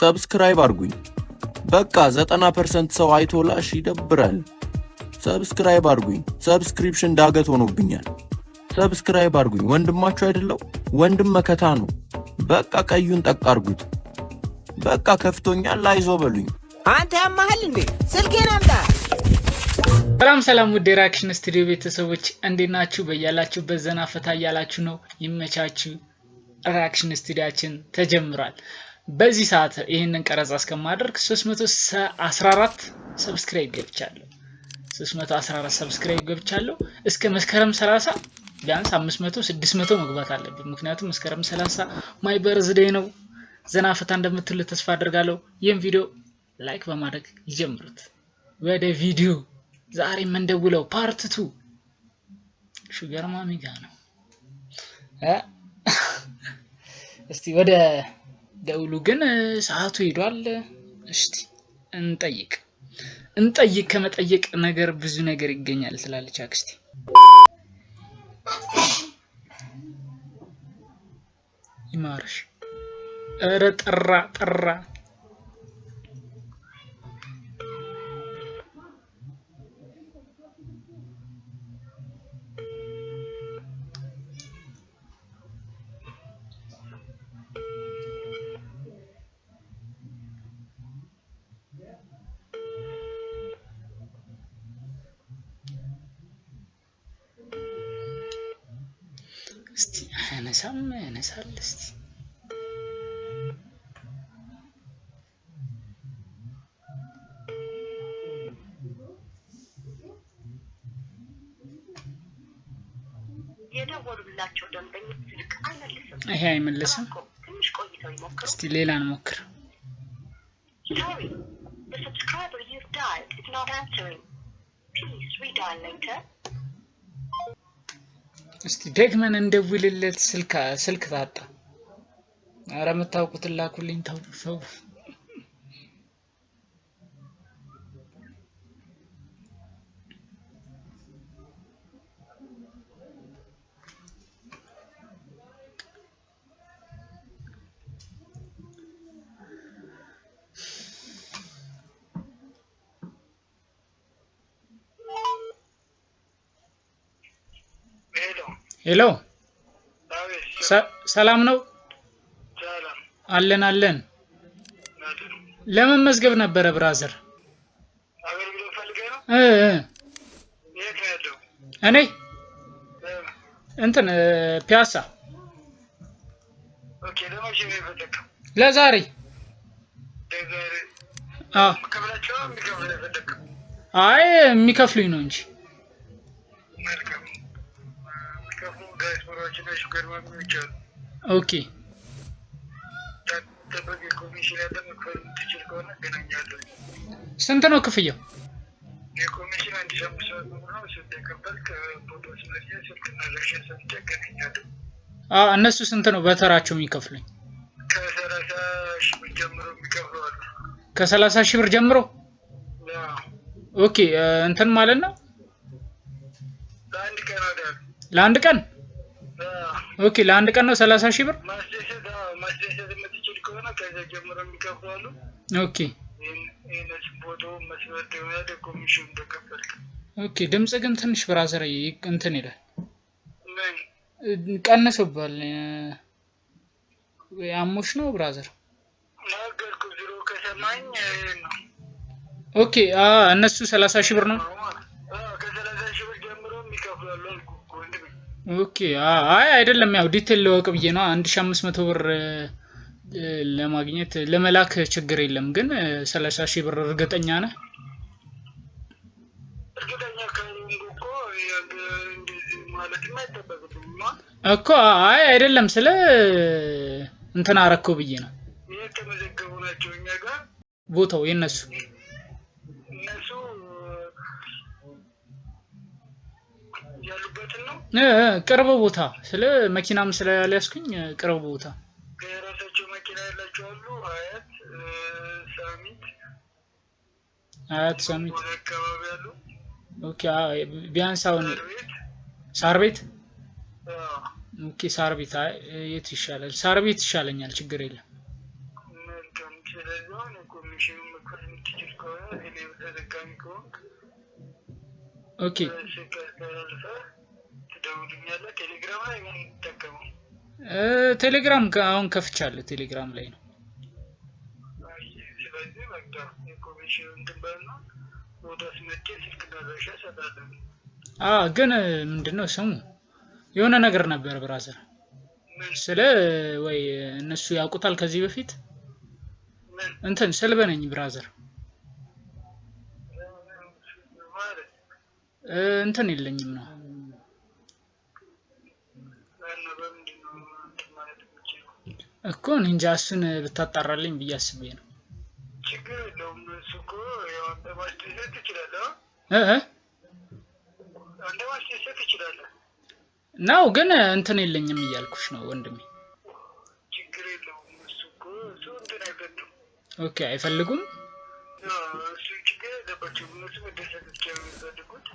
ሰብስክራይብ አድርጉኝ። በቃ 90% ሰው አይቶላሽ ይደብራል። ሰብስክራይብ አድርጉኝ። ሰብስክሪፕሽን ዳገት ሆኖብኛል። ሰብስክራይብ አድርጉኝ። ወንድማችሁ አይደለው? ወንድም መከታ ነው። በቃ ቀዩን ጠቅ አድርጉት። በቃ ከፍቶኛል፣ አይዞ በሉኝ። አንተ ያማህል እንዴ? ስልኬን አምጣ። ሰላም ውድ የሪአክሽን ስቱዲዮ ቤተሰቦች እንዴት ናችሁ? በያላችሁበት ዘና ፈታ እያላችሁ ነው? ይመቻችሁ። ሪአክሽን ስቱዲያችን ተጀምሯል። በዚህ ሰዓት ይሄንን ቀረጻ እስከማደርግ 314 ሰብስክራይብ ገብቻለሁ። 314 ሰብስክራይብ ገብቻለሁ። እስከ መስከረም 30 ቢያንስ 500 600 መግባት አለብኝ። ምክንያቱም መስከረም 30 ማይ በርዝዴይ ነው። ዘና ፈታ እንደምትሉ ተስፋ አደርጋለሁ። ይህን ቪዲዮ ላይክ በማድረግ ይጀምሩት። ወደ ቪዲዮ ዛሬ የምንደውለው ፓርት 2 ሹገር ማሚ ጋር ነው። እስቲ ወደ ደውሉ፣ ግን ሰዓቱ ሄዷል። እስቲ እንጠይቅ። ከመጠየቅ ነገር ብዙ ነገር ይገኛል ትላለች አክስቴ። ይማርሽ። ኧረ ጠራ እስቲ ያነሳል እስቲ የደወሉላቸው ደንበኞች ስልክ አይመልስም። ይሄ አይመልስም። ትንሽ ቆይተው ይሞክሩ። እስቲ ሌላ እንሞክር። Sorry, the subscriber you've dialed is not answering. Please redial later. እስቲ ደግመን እንደውልለት። ስልክ ታጣ። ኧረ የምታውቁትን ላኩልኝ። ተው። ሄሎ፣ ሰላም ነው? አለን። ለመመዝገብ ነበረ ብራዘር። አገልግሎት ፈልገህ ነው? የት ነው ያለው? እኔ እንትን ፒያሳ። ኦኬ፣ ለመቼ ነው የፈለግከው? ለዛሬ። ከብላቸው የሚከፍሉ የፈለግከው? አይ የሚከፍሉኝ ነው እንጂ። መልካም። የሚከፍሉ ዳያስፖራዎችና ሹገር ማሚዎች አሉ። ኦኬ። ጠበቅ የኮሚሽን ያለ መክፈል የምትችል ከሆነ ገናኛለሁ። ስንት ነው ክፍያው? የኮሚሽን 1500 ብር ነው። ስንት የከፈልክ ፎቶ ስለዚህ ስልክና ለሽን ሰምቼ ገናኛለሁ። እነሱ ስንት ነው በተራቸው የሚከፍሉኝ? ከ30 ሺህ ብር ጀምሮ የሚከፍሉ አሉ። ከ30 ሺህ ብር ጀምሮ? ኦኬ። እንትን ማለት ነው ለአንድ ቀን ወዳሉ። ለአንድ ቀን? ኦኬ፣ ለአንድ ቀን ነው 30 ሺህ ብር። ማስደሰት የምትችል ከሆነ ከዛ ጀምሮ የሚከፍሉ አሉ። ኦኬ። ይሄንስ ፎቶ መስመር ደውያደ ኮሚሽን ተከፈልክ። ኦኬ። ድምጽ ግን ትንሽ ብራዘር እንትን ይላል። ምን ቀነሰባል? አሞሽ ነው ብራዘር? ነገርኩ ዝሮ ከሰማኝ ነው። ኦኬ። እነሱ 30 ሺህ ብር ነው። ከ30 ሺህ ብር ጀምሮ የሚከፍሉ አሉ አልኩ እኮ ወንድሜ። ኦኬ። አይ አይደለም፣ ያው ዲቴል ለወቅ ብዬ ነው። 1500 ብር ለማግኘት ለመላክ ችግር የለም፣ ግን 30 ሺህ ብር እርግጠኛ ነህ? እርግጠኛ ካልሆንኩ እኮ እንደዚህ ማለት የማይጠበቅብኝማ እኮ። አይ አይደለም፣ ስለ እንትን አረከው ብዬ ነው። የተመዘገቡ ናቸው እኛ ጋር ቦታው የነሱ እነሱ ያሉበትን ነው። ቅርብ ቦታ ስለ መኪናም ስላልያዝኩኝ ቅርብ ቦታ። ከራሳቸው መኪና ያላቸው አሉ። አያት ሳሚት አካባቢ አሉ። ኦኬ። ቢያንስ አሁን ሳር ቤት። ኦኬ፣ ሳር ቤት። የት ይሻላል? ሳር ቤት ይሻለኛል፣ ችግር የለም። መልካም። ስለዚህ ኮሚሽኑ መክፈል የምትችል ከሆነ ቴሌ ተጠቃሚ ከሆንክ ኦኬ ትደውልኛለህ። ቴሌግራም ላይ ምን የምትጠቀመው? ቴሌግራም አሁን ከፍቻለሁ። ቴሌግራም ላይ ነው። ስለዚህ በቃ የኮሚሽኑ እንትን በልና ወደ አስመጪ ስልክ መድረሻ እሰጣለሁ። ግን ምንድነው ስሙ የሆነ ነገር ነበር ብራዘር ስለ ወይ እነሱ ያውቁታል ከዚህ በፊት እንትን ሰልበነኝ ብራዘር እንትን የለኝም ነው እኮ እንጃ እሱን ብታጣራልኝ ብዬ አስቤ ነው። ችግር የለውም እሱ እኮ ያው አንተ ማስደሰት ትችላለህ። አንተ ማስደሰት ትችላለህ ነው ግን እንትን የለኝም እያልኩሽ ነው ወንድሜ። ችግር የለውም እሱ እኮ እሱ እንትን አይፈልጉም። ኦኬ አይፈልጉም። እሱ ችግር የለባቸውም። እነሱ መደሰት ብቻ ነው የሚፈልጉት።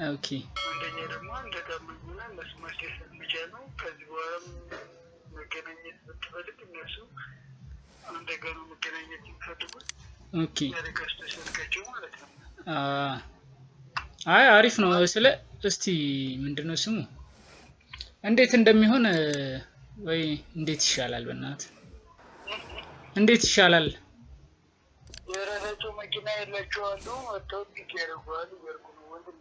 ኦኬ አንደኛ ደግሞ እንደ ታመኙና እነሱ ማስደሰት ብቻ ነው። ከዚህ በኋላም መገናኘት ብትፈልግ እነሱ እንደገና መገናኘት የሚፈልጉት ኦኬ ያለቀስ ተሰልካቸው ማለት ነው። አሪፍ ነው። ስለ እስቲ ምንድነው ስሙ እንዴት እንደሚሆን ወይ እንዴት ይሻላል? በእናትህ እንዴት ይሻላል? የራሳቸው መኪና ያላቸው አሉ ወጥተው ይቀርባሉ ወርቁ ነው ወንድም።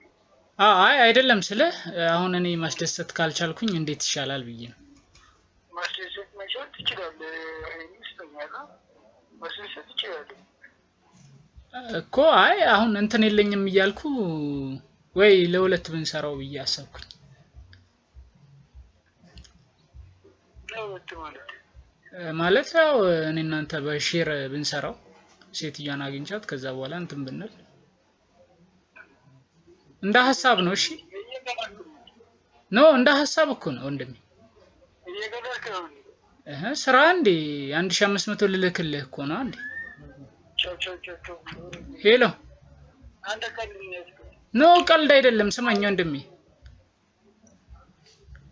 አይደለም ስለ አሁን እኔ ማስደሰት ካልቻልኩኝ እንዴት ይሻላል ብዬ ነው። ማስደሰት መቻል ትችላለህ። አይመስለኛል ማስደሰት ትችላለህ እኮ አሁን እንትን የለኝም እያልኩ ወይ ለሁለት ብንሰራው ብዬ አሰብኩኝ። ማለት ያው እኔ እናንተ በሼር ብንሰራው ሴትዮዋን አግኝቻት ከዛ በኋላ እንትን ብንል እንደ ሐሳብ ነው። እሺ ነው እንደ ሐሳብ እኮ ነው ወንድሜ። ስራ እንዴ 1500 ልልክልህ እኮ ነው እንዴ። ሄሎ አንተ ቀልድ ነው ቀልድ አይደለም። ስማኝ ወንድሜ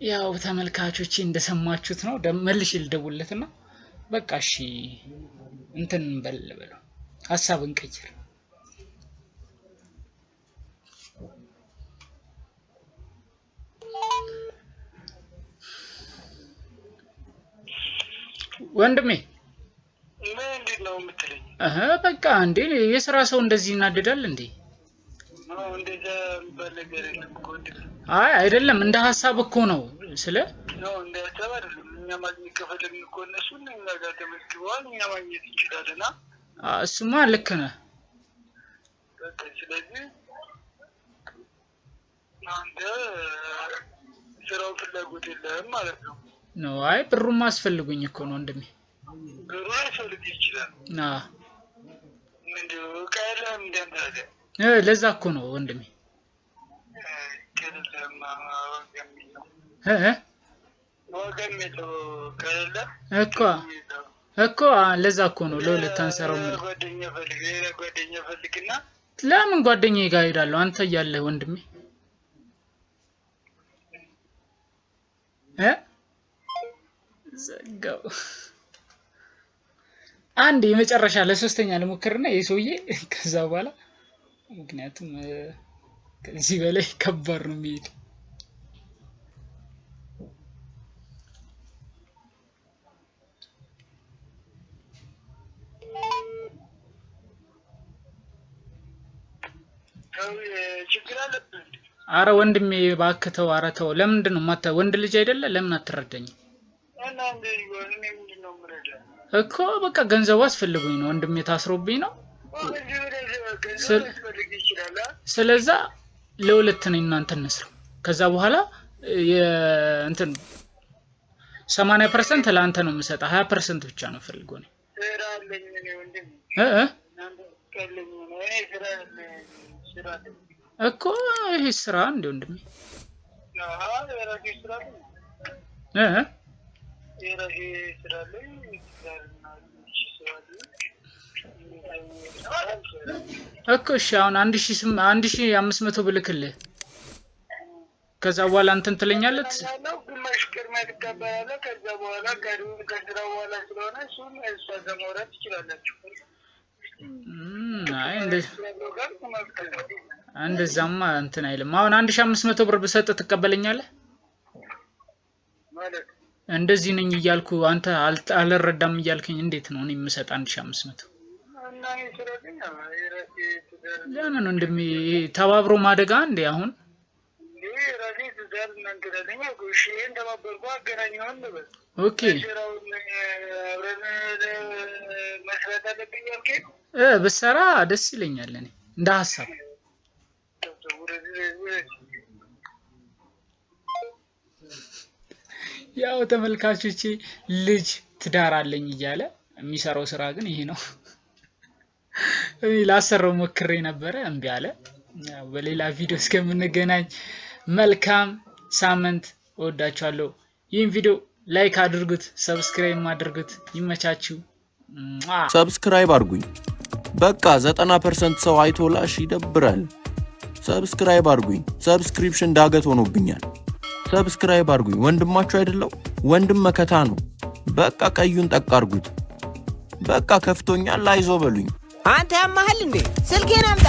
ያው ተመልካቾቼ እንደሰማችሁት ነው። መልሽ ልደውልለትና በቃ እሺ እንትን በለው ሐሳብን ቀይር። ወንድሜ ምንድነው የምትለኝ? በቃ እንዴ የሥራ ሰው እንደዚህ ይናደዳል እንዴ? ነው እንደዛ በለገር ለምቆንድ አይደለም እንደ ሐሳብ እኮ ነው ስለ ነው እንደ ሐሳብ አይደለም። እኛ ማግኘት ከፈለግን እኮ እነሱን እኛ ጋር ተመዝግበዋል። እኛ ማግኘት እንችላለን። እሱማ ልክ ነህ። በቃ ስለዚህ አንተ ስራው ፍላጎት የለህም ማለት ነው። ነው ብሩም አስፈልጉኝ እኮ ነው ወንድሜ። ብሩ አይፈልግ ይችላል። ምንድነው ቃልም እንደንታለ ለዛ እኮ ነው ወንድሜ። እኮ ለዛ እኮ ነው ለሁለት አንሰራው። ጓደኛ ፈልግና ለምን ጓደኛዬ ጋር ሄዳለሁ አንተ እያለህ ወንድሜ? ዘጋው። አንድ የመጨረሻ ለሶስተኛ ልሞክርና የሰውዬ ከዛ በኋላ ምክንያቱም ከዚህ በላይ ከባድ ነው የሚሄድ። አረ ወንድሜ እባክህ ተው። አረ ተው። ለምንድን ነው ማታ ወንድ ልጅ አይደለ? ለምን አትረዳኝም? እኮ በቃ ገንዘቡ አስፈልጉኝ ነው ወንድሜ፣ ታስሮብኝ ነው። ስለዛ ለሁለት ነው እናንተ እንስራ። ከዛ በኋላ የእንትን 80% ለአንተ ነው የምሰጠው፣ 20% ብቻ ነው ፈልጎ ነው እኮ ይሄ ስራ እንደ ወንድሜ እኮ እሺ አሁን 1500 ብልክልህ ከዛ በኋላ እንትን ትለኛለህ። ግማሽ ቅድመ ትቀበላለህ። ከዛ በኋላ ቀሪውን ከስራ በኋላ ስለሆነ እሱን እሷ ዘመውራት ትችላላችሁ። እንደዛማ እንትን አይልም። አሁን 1500 ብር ብሰጥ ትቀበለኛለህ? ማለት እንደዚህ ነኝ እያልኩ አንተ አልረዳም እያልከኝ እንዴት ነው እኔ የምሰጥ 1500? እና ይሰራልኝ የራሴ ትዳር ለምን እንደሚ ተባብሮ ማደጋ እንዴ? አሁን የራሴ ትዳር እናንተዳለኛ ጎሽን ተባበርኩ አገናኘውን ነበር። ኦኬ ስራውን አብረን መስራት አለብኝ ያልከኝ ብሰራ ደስ ይለኛል እኔ እንደ ሐሳብ። ያው ተመልካቾቼ ልጅ ትዳር አለኝ እያለ የሚሰራው ስራ ግን ይሄ ነው። እኔ ላሰራው ሞክሬ ነበረ እምቢ አለ። ያው በሌላ ቪዲዮ እስከምንገናኝ መልካም ሳምንት። እወዳችኋለሁ። ይህን ቪዲዮ ላይክ አድርጉት፣ ሰብስክራይብ አድርጉት። ይመቻችሁ። ሰብስክራይብ አድርጉኝ። በቃ 90% ሰው አይቶላሽ ይደብራል። ሰብስክራይብ አድርጉኝ። ሰብስክሪፕሽን ዳገት ሆኖብኛል። ሰብስክራይብ አድርጉኝ። ወንድማችሁ አይደለው? ወንድም መከታ ነው። በቃ ቀዩን ጠቅ አድርጉት። በቃ ከፍቶኛል፣ አይዞ በሉኝ። አንተ ያማህል እንዴ? ስልኬን አምጣ።